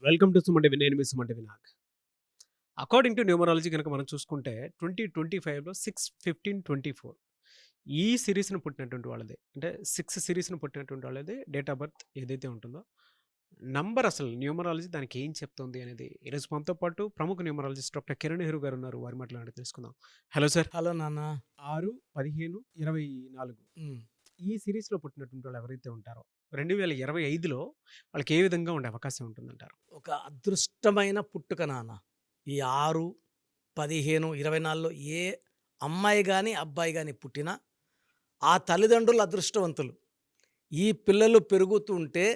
Welcome to సుమంటి నేను మీ సుమంటి Vinayak. According to numerology గనక మనం చూసుకుంటే 2025లో 6/15/24 ఈ సీరీస్‌ని పుట్టినటువంటి వాళ్ళది. అంటే 6 సీరీస్‌ని పుట్టినటువంటి వాళ్ళది డేట్ ఆఫ్ బర్త్ ఏదైతే ఉంటుందో, నంబర్ అసలు న్యూమరాలజీ దానికి ఏం చెప్తుంది అనేది ఈరోజు మనతో పాటు ప్రముఖ న్యూమరాలజిస్ట్ డాక్టర్ కిరణ్ నెహ్రూ గారు ఉన్నారు. వారి మాటలు అడిగి తెలుసుకుందాం. Hello sir. హలో నాన్న. 6, 15, 24 హ్మ్. ఈ సీరీస్‌లో పుట్టినటువంటి వాళ్ళు ఎవరైతే ఉంటారో 2025లో వాళ్ళకి ఏ విధంగా ఉండే అవకాశం ఉంటుందంటారు? ఒక అదృష్టమైన పుట్టుక నాన్న. ఈ 6, 15, 24లో ఏ అమ్మాయి గాని, అబ్బాయి గాని పుట్టినా ఆ తల్లిదండ్రులు అదృష్టవంతులు. ఈ పిల్లలు పెరుగుతుంటే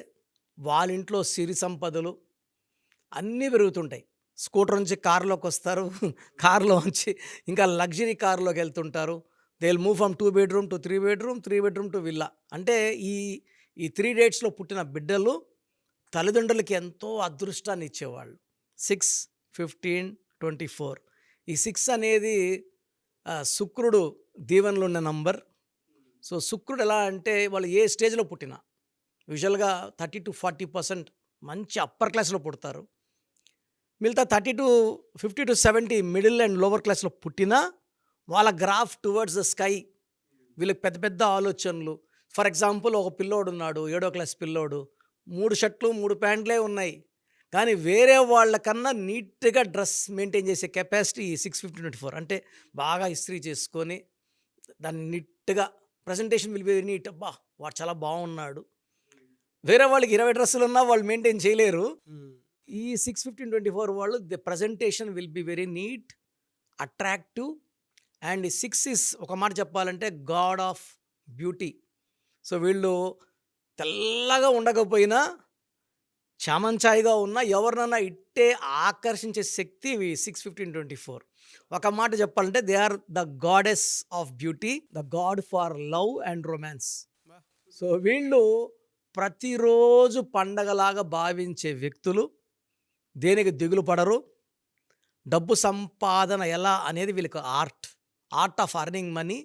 వాళ్ళింట్లో సిరి సంపదలు అన్నీ పెరుగుతుంటాయి. స్కూటర్ నుంచి కారులోకొస్తారు. కారులోంచి ఇంకా లగ్జరీ కారులోకెళ్తుంటారు. They will move from 2 bedroom to 3 bedroom, 3 bedroom to villa. అంటే ఈ ఈ 3 డేట్స్‌లో పుట్టిన బిడ్డలు తల్లిదండ్రులకి ఎంతో అదృష్టాన్ని ఇచ్చేవాళ్ళు. 6, 15, 24 ఈ 6 అనేది శుక్రుడు దీవెనలో ఉన్న నంబర్. సో, శుక్రుడు ఎలా అంటే వాళ్ళు ఏ స్టేజ్‌లో పుట్టినా యూజువల్‌గా 30-40% మంచి అప్పర్ క్లాస్‌లో పుడతారు. మిగతా 50-70 మిడిల్ అండ్ లోవర్ క్లాస్‌లో పుట్టినా వాళ్ళ గ్రాఫ్ టువర్డ్స్ ద స్కై. వీళ్ళకి పెద్ద పెద్ద ఆలోచనలు. ఫర్ ఎగ్జాంపుల్ ఒక పిల్లోడున్నాడు, ఏడో క్లాస్ పిల్లోడు. 3 షర్ట్లు, 3 ప్యాంట్లే ఉన్నాయి. కానీ వేరే వాళ్ళకన్నా నీట్‌గా డ్రెస్ మెయింటైన్ చేసే కెపాసిటీ 6/15/24 అంటే బాగా ఇస్త్రీ చేసుకొని దాన్ని నీట్‌గా presentation will be very neat. అబ్బా! వాడు చాలా బాగున్నాడు. వేరే వాళ్ళకి 20 డ్రెస్సులున్నా వాళ్ళు మెయింటైన్ చేయలేరు. ఈ 6/15/24 వాళ్ళు the presentation will be very neat, attractive and 6 is ఒక మాట చెప్పాలంటే గాడ్ ఆఫ్ బ్యూటీ. సో, వీళ్ళు తెల్లగా ఉండకపోయినా చామంచాయిగా ఉన్న ఎవరినన్నా ఇట్టే ఆకర్షించే శక్తి 6/15/24. ఒక మాట చెప్పాలంటే they are the goddess of beauty, the god for love and romance. So, వీళ్ళు ప్రతిరోజు పండగలాగా భావించే వ్యక్తులు. దేనికి దిగులు పడరు. డబ్బు సంపాదన ఎలా అనేది వీళ్ళకి art of earning money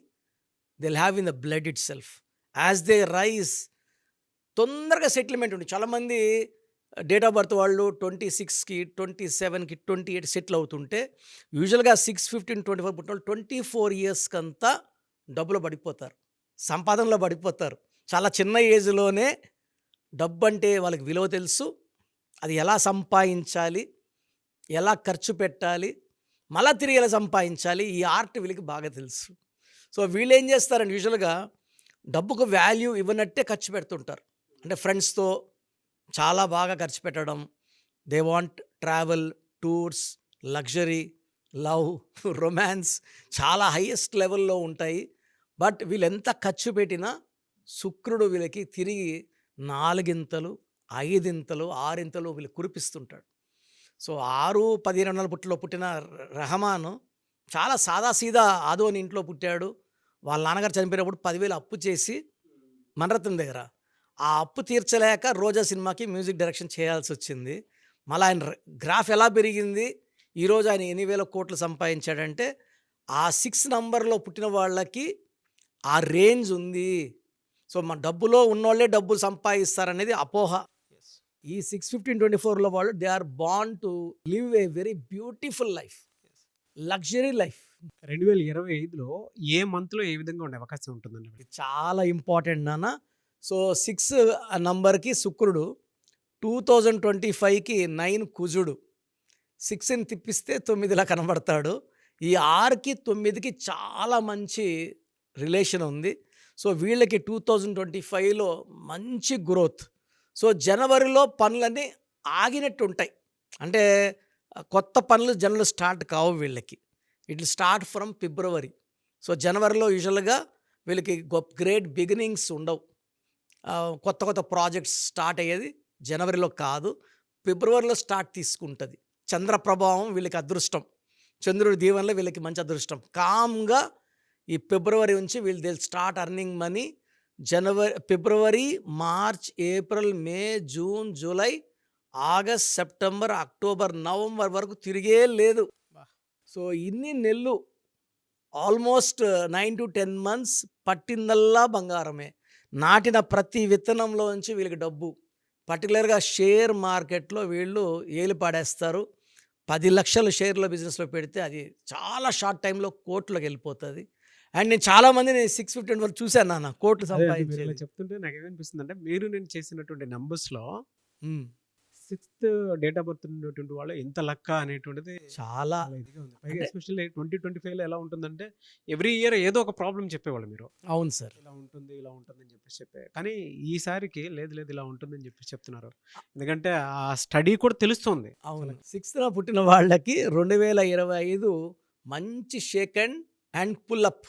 they will have in the blood itself. As they rise తొందరగా సెటిల్మెంట్ ఉంది. చాలామంది డేట్ ఆఫ్ బర్త్ వాళ్ళు 26కి, 27కి, 28 సెటిల్ అవుతుంటే యూజువల్గా 6/15/24 పుట్టిన వాళ్ళు 24 ఇయర్స్కంతా డబ్బులో పడిపోతారు, సంపాదనలో పడిపోతారు. చాలా చిన్న ఏజ్లోనే డబ్బు అంటే వాళ్ళకి విలువ తెలుసు. అది ఎలా సంపాదించాలి, ఎలా ఖర్చు పెట్టాలి, మళ్ళా తిరిగి ఎలా సంపాదించాలి, ఈ ఆర్ట్ వీళ్ళకి బాగా తెలుసు. సో, వీళ్ళు ఏం చేస్తారంటే యూజువల్గా డబ్బుకు వాల్యూ ఇవ్వనట్టే ఖర్చు పెడుతుంటారు. అంటే ఫ్రెండ్స్తో చాలా బాగా ఖర్చు పెట్టడం. They want travel, tours, luxury, love, romance చాలా హైయెస్ట్ లెవెల్‌లో ఉంటాయి. బట్ వీళ్ళు ఎంత ఖర్చు పెట్టినా శుక్రుడు వీళ్ళకి తిరిగి 4 5 6 వీళ్ళు కురిపిస్తుంటాడు. సో, 6, 15 పుట్టిన రెహమాను చాలా సాదాసీదా ఆదోని ఇంట్లో పుట్టాడు. వాళ్ళ నాన్నగారు చనిపోయినప్పుడు 10,000 అప్పు చేసి మణిరత్నం దగ్గర. ఆ అప్పు తీర్చలేక 'రోజా' సినిమాకి మ్యూజిక్ డైరెక్షన్ చేయాల్సొచ్చింది. మళ్ళా ఆయన గ్రాఫ్ ఎలా పెరిగింది, ఈరోజు ఆయన ఎన్ని వేల కోట్లు సంపాదించాడంటే, ఆ 6 నంబర్‌లో పుట్టిన వాళ్ళకి ఆ రేంజ్ ఉంది. సో, మన డబ్బులో ఉన్నోళ్ళే డబ్బులు సంపాదిస్తారనేది అపోహ. ఈ 6/15/24లో వాళ్ళు they are born to live a very beautiful life, luxury life. 2025లో ఏ మంత్‌లో ఏ విధంగా ఉండే అవకాశం ఉంటుందండి ఇది వీళ్ళకి? చాలా ఇంపార్టెంట్ నాన్న. సో, 6 నంబర్‌కి శుక్రుడు, 2025కి 9 కుజుడు. 6ని తిప్పిస్తే 9లా కనబడతాడు. ఈ 6కి 9కి చాలా మంచి రిలేషన్ ఉంది. సో, వీళ్ళకి 2025లో మంచి గ్రోత్. సో, జనవరిలో పనులన్నీ ఆగినట్టుంటాయి. అంటే కొత్త పనులు జనరల్ స్టార్ట్ కావు వీళ్ళకి. It will start from February. So, జనవరిలో యూజువల్‌గా వీళ్ళకి గ్రేట్ బిగినింగ్స్ ఉండవు. కొత్త కొత్త ప్రాజెక్ట్స్ స్టార్ట్ అయ్యేది జనవరిలో కాదు, ఫిబ్రవరిలో స్టార్ట్ తీసుకుంటుంది. చంద్ర ప్రభావం వీళ్ళకి అదృష్టం. చంద్రుడి దీవెనలో వీళ్ళకి మంచి అదృష్టం. కామ్‌గా ఈ ఫిబ్రవరి నుంచి వీళ్ళు they will start earning money. February, March, April, May, June, July, August, September, October, November వరకు తిరిగే లేదు. సో, ఇన్ని నెలలు ఆల్మోస్ట్ 9-10 మంత్స్ పట్టిందల్లా బంగారమే. నాటిన ప్రతి విత్తనంలో నుంచి వీళ్ళకి డబ్బు, పర్టికులర్‌గా షేర్ మార్కెట్‌లో వీళ్ళు ఏలు పాడేస్తారు. 10,00,000 షేర్‌లో బిజినెస్‌లో పెడితే అది చాలా షార్ట్ టైమ్‌లో కోట్లోకెళ్ళిపోతది. అండ్ నేను చాలామందిని 650 వరకు చూసాను నాన్న కోట్లు అదే అండి. మీరిలా సంపాదించేది. చెప్తుంటే నాకేమనిపిస్తుందంటే, మీరు నేను చేసినటువంటి నంబర్స్‌లో హ్మ్. సిక్స్త్ డేట్ ఆఫ్ బర్త్ ఉన్నటువంటి వాళ్ళు ఎంత లక్క అనేటువంటిది చాలా చాలా ఇదిగా ఉంది. పైగా అంటే ఎస్పెషల్లీ 2025లో ఎలా ఉంటుందంటే, ఎవ్రీ ఇయర్ ఏదో ఒక ప్రాబ్లమ్ చెప్పేవాళ్ళు మీరు. అవును సార్. ఇలా ఉంటుంది, ఇలా ఉంటుందని చెప్పేసి కానీ ఈసారికి లేదు, లేదు ఇలా ఉంటుందని చెప్పేసి చెప్తున్నారు. ఎందుకంటే ఆ స్టడీ కూడా తెలుస్తుంది. అవును. 6న పుట్టిన వాళ్ళకి 2025 మంచి shake and pull up.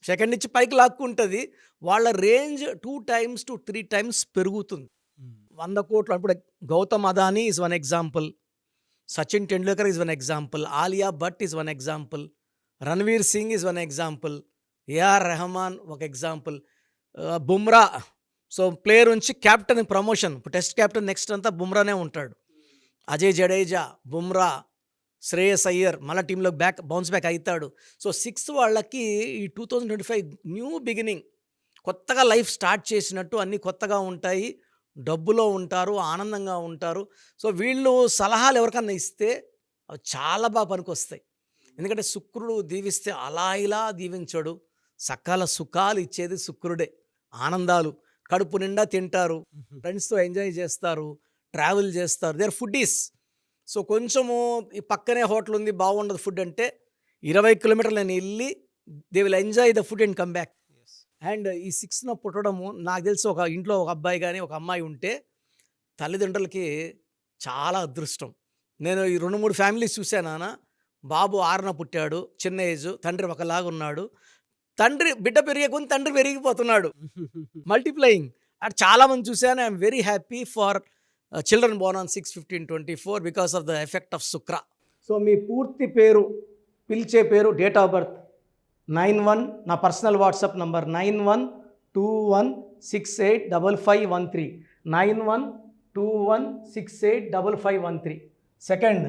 Second నుంచి పైకి లాక్కుంటది. వాళ్ళ రేంజ్ 2 టైమ్స్ టు 3 టైమ్స్ పెరుగుతుంది. హ్మ్. 100,00,00,000 ఇప్పుడు Gautam Adani is one example. Sachin Tendulkar is one example. Alia Bhatt is one example. Ranveer Singh is one example. A R Rahman ఒక ఎగ్జాంపుల్. బుమ్రా. సో, ప్లేయర్ నుంచి కెప్టెన్ ప్రమోషన్. ఇప్పుడు టెస్ట్ కెప్టెన్ నెక్స్ట్ అంతా బుమ్రానే ఉంటాడు. అజయ్ జడేజా, బుమ్రా, శ్రేయస్ అయ్యర్ మళ్ళా టీంలో బౌన్స్ బ్యాక్ అయితాడు. సో, 6 వాళ్ళకి ఈ 2025 న్యూ బిగినింగ్. కొత్తగా లైఫ్ స్టార్ట్ చేసినట్టు అన్నీ కొత్తగా ఉంటాయి. డబ్బులో ఉంటారు, ఆనందంగా ఉంటారు. సో, వీళ్ళు సలహాలు ఎవరికన్నా ఇస్తే అవి చాలా పనికొస్తాయి. ఎందుకంటే శుక్రుడు దీవిస్తే అలా ఇలా దీవించడు. సకల సుఖాలు ఇచ్చేది శుక్రుడే. ఆనందాలు. కడుపు నిండా తింటారు. హుహు. ఫ్రెండ్స్‌తో ఎంజాయ్ చేస్తారు. ట్రావెల్ చేస్తారు. They are foodies. సో, కొంచెము ఈ పక్కనే హోటల్ ఉంది బాగుండదు ఫుడ్ అంటే 20 కిలోమీటర్లు నేను ఎళ్లి they will enjoy the food and come back. Yes. And ఈ 6న పుట్టడము నాకు తెలిసి ఒక ఇంట్లో ఒక అబ్బాయి గాని, ఒక అమ్మాయి ఉంటే తల్లిదండ్రులకి చాలా అదృష్టం. నేను ఈ 2, 3 ఫ్యామిలీస్ చూసాను నాన్న. బాబు 6న పుట్టాడు. చిన్న ఏజు. తండ్రి ఒకలాగున్నాడు. బిడ్డ పెరిగే కొద్దీ తండ్రి పెరిగిపోతున్నాడు. మల్టిప్లయింగ్. అండ్ చాలామంది చూసాను. I'm very happy for children Born on 6/15/24 because of the effect of Shukra. So, మీ పూర్తి పేరు, పిలిచే పేరు, డేట్ ఆఫ్ బర్త్ 91 నా పర్సనల్ వాట్సాప్ నంబర్ 9121685513 9121685513. సెకండ్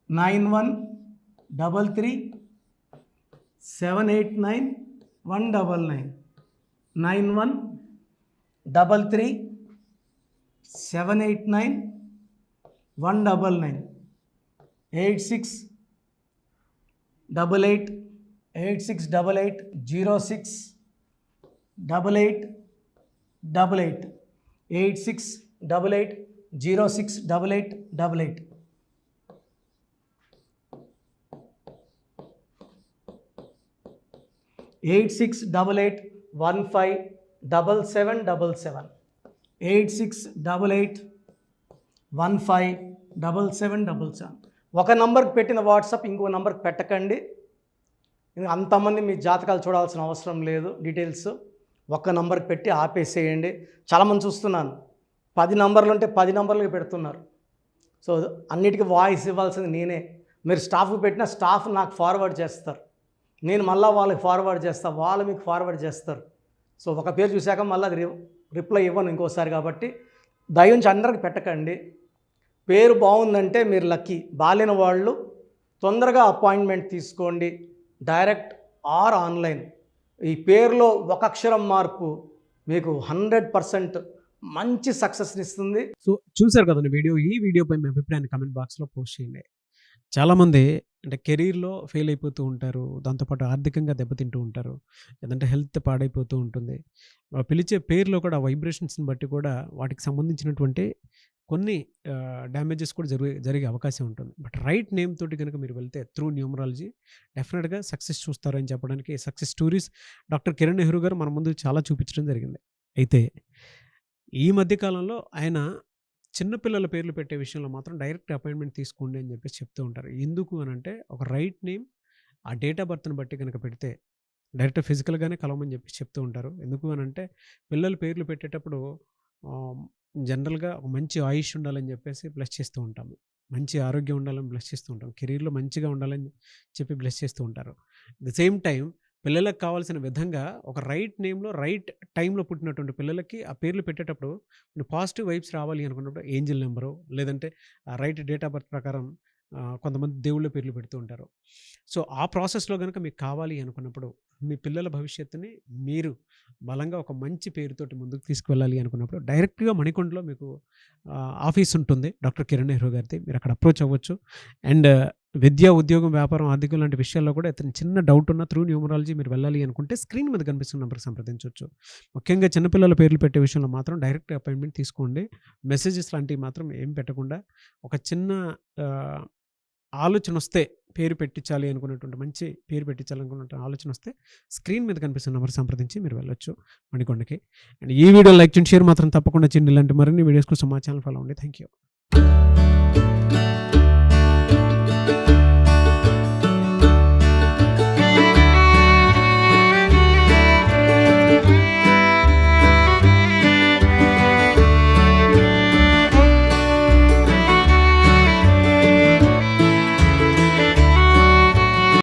9133789199 9133789199 8688068888 8688068888 8688157777 8688157777. ఒక నంబర్కి పెట్టిన వాట్సాప్ ఇంకో నంబర్కి పెట్టకండి. అంతమంది మీ జాతకాలు చూడాల్సిన అవసరం లేదు. డీటెయిల్స్ ఒక్క నంబర్కి పెట్టి ఆపేసేయండి. చాలామంది చూస్తున్నాను 10 నంబర్లు ఉంటే 10 నంబర్లకి పెడుతున్నారు. సో, అన్నిటికీ వాయిస్ ఇవ్వాల్సింది నేనే. మీరు స్టాఫ్కి పెట్టిన స్టాఫ్ నాకు ఫార్వర్డ్ చేస్తారు. నేను మళ్ళీ వాళ్ళకి ఫార్వర్డ్ చేస్తాను. వాళ్ళు మీకు ఫార్వర్డ్ చేస్తారు. సో, ఒక పేరు చూశాక మళ్ళీ అది రిప్లై ఇవ్వను ఇంకోసారి. కాబట్టి దయించి అందరికి పెట్టకండి. పేరు బాగుందంటే మీరు లక్కీ. బాలేని వాళ్ళు తొందరగా అపాయింట్మెంట్ తీసుకోండి. Direct or online. ఈ పేరులో ఒక అక్షరం మార్పు మీకు 100% మంచి సక్సెస్ని ఇస్తుంది. సో, చూసారు కదండి వీడియో. ఈ వీడియోపై మీ అభిప్రాయాన్ని కామెంట్ బాక్స్‌లో పోస్ట్ చేయండి. చాలామంది అంటే కెరీర్‌లో ఫెయిల్ అయిపోతూ ఉంటారు. దాంతోపాటు ఆర్థికంగా దెబ్బతింటూ ఉంటారు. లేదంటే హెల్త్ పాడైపోతూ ఉంటుంది. పిలిచే పేరులో కూడా వైబ్రేషన్స్‌ని బట్టి కూడా వాటికి సంబంధించినటువంటి కొన్ని డ్యామేజెస్ కూడా జరిగే అవకాశం ఉంటుంది. బట్ రైట్ నేమ్ తోటి గనుక మీరు వెళ్తే త్రూ న్యూమరాలజీ డెఫినిట్‌గా సక్సెస్ చూస్తారని చెప్పడానికి success stories doctor Kiran Nehru గారు మన ముందు చాలా చూపించడం జరిగింది. అయితే ఈ మధ్య కాలంలో ఆయన చిన్న పిల్లల పేర్లు పెట్టే విషయంలో మాత్రం డైరెక్ట్ అపాయింట్మెంట్ తీసుకోండి అని చెప్పేసి చెప్తూ ఉంటారు. ఎందుకు అనంటే ఒక రైట్ నేమ్ ఆ డేట్ ఆఫ్ బర్త్‌ని బట్టి గనక పెడితే డైరెక్ట్ ఫిజికల్‌గానే కలవమని చెప్పేసి చెప్తూ ఉంటారు. ఎందుకు అనంటే పిల్లల పేర్లు పెట్టేటప్పుడు ఆహ్, జనరల్‌గా ఒక మంచి ఆయుష్ ఉండాలని చెప్పేసి బ్లెస్ చేస్తూ ఉంటాము. మంచి ఆరోగ్యం ఉండాలని బ్లెస్ చేస్తూ ఉంటాం. కెరీర్‌లో మంచిగా ఉండాలని చెప్పి బ్లెస్ చేస్తూ ఉంటారు. అట్ ద సేమ్ టైమ్ పిల్లలకు కావాల్సిన విధంగా ఒక రైట్ నేమ్‌లో రైట్ టైమ్‌లో పుట్టినటువంటి పిల్లలకి ఆ పేర్లు పెట్టేటప్పుడు పాజిటివ్ వైబ్స్ రావాలి అనుకున్నప్పుడు ఏంజెల్ నంబరు లేదంటే రైట్ డేట్ ఆఫ్ బర్త్ ప్రకారం కొంతమంది దేవుళ్ళ పేర్లు పెడుతూ ఉంటారు. సో, ఆ ప్రాసెస్‌లో గనుక మీకు కావాలి అనుకున్నప్పుడు, మీ పిల్లల భవిష్యత్తుని మీరు బలంగా ఒక మంచి పేరుతోటి ముందుకు తీసుకువెళ్ళాలి అనుకున్నప్పుడు, డైరెక్ట్‌గా మణికొండలో మీకు ఆఫీస్ ఉంటుంది. డాక్టర్ కిరణ్ నెహ్రూ గారిది. మీరు అక్కడ అప్రోచ్ అవ్వచ్చు. అండ్ విద్య, ఉద్యోగం, వ్యాపారం, ఆర్థికం లాంటి విషయాల్లో కూడా ఏదైనా చిన్న డౌట్ ఉన్నా త్రూ న్యూమరాలజీ మీరు వెళ్ళాలి అనుకుంటే స్క్రీన్ మీద కనిపిస్తున్న నంబర్‌కి సంప్రదించొచ్చు. ముఖ్యంగా చిన్నపిల్లల పేర్లు పెట్టే విషయంలో మాత్రం డైరెక్ట్ అపాయింట్‌మెంట్ తీసుకోండి. మెసేజెస్ లాంటివి మాత్రం ఏం పెట్టకుండా ఒక చిన్న ఆహ్, ఆలోచనొస్తే పేరు పెట్టించాలి అనుకున్నటువంటి మంచి పేరు పెట్టించాలనుకున్న ఆలోచనొస్తే స్క్రీన్ మీద కనిపిస్తున్న నంబర్ సంప్రదించి మీరు వెళ్ళొచ్చు మణికొండకి. అండ్ ఈ వీడియో లైక్ చేయండి, షేర్ మాత్రం తప్పకుండా చేయండి. ఇలాంటి మరిన్ని వీడియోస్ కోసం మా ఛానల్ ఫాలో అవ్వండి. Thank you.